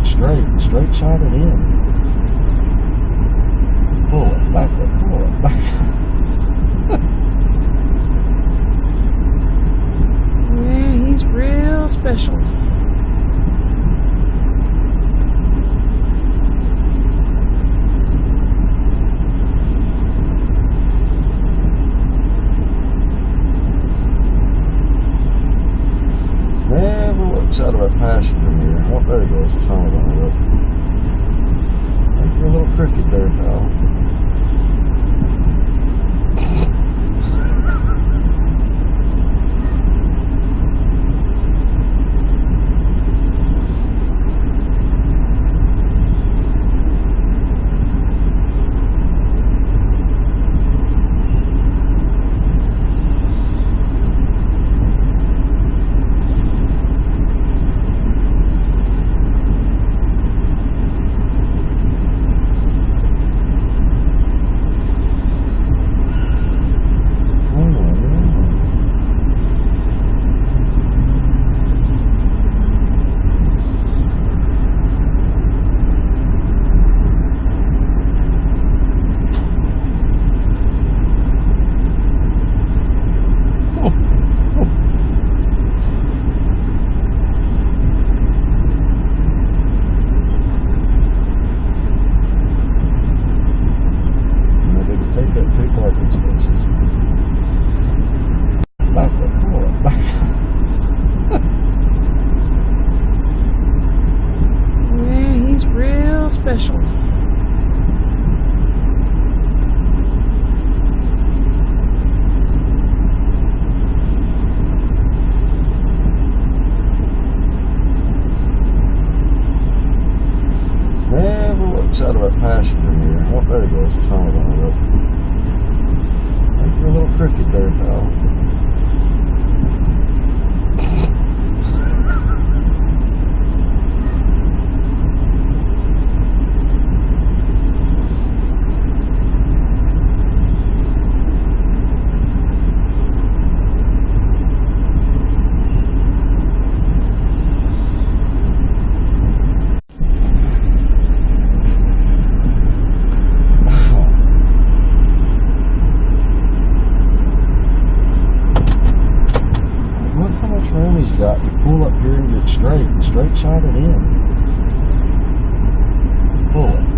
it straight shot it in. Pull it, back up, pull it, back up. Yeah, he's real special. Never looks out of a passenger mirror. Oh, there he goes. Tunnel on it. I think you're a little crooked there, pal. Back up, pull it, back up. Yeah, he's real special. Never looks out of a passenger mirror. Oh, there he goes. Tunnel on it. I think you're a little crooked there, pal. Room he's got to pull up here and get straight shot it in. Pull it.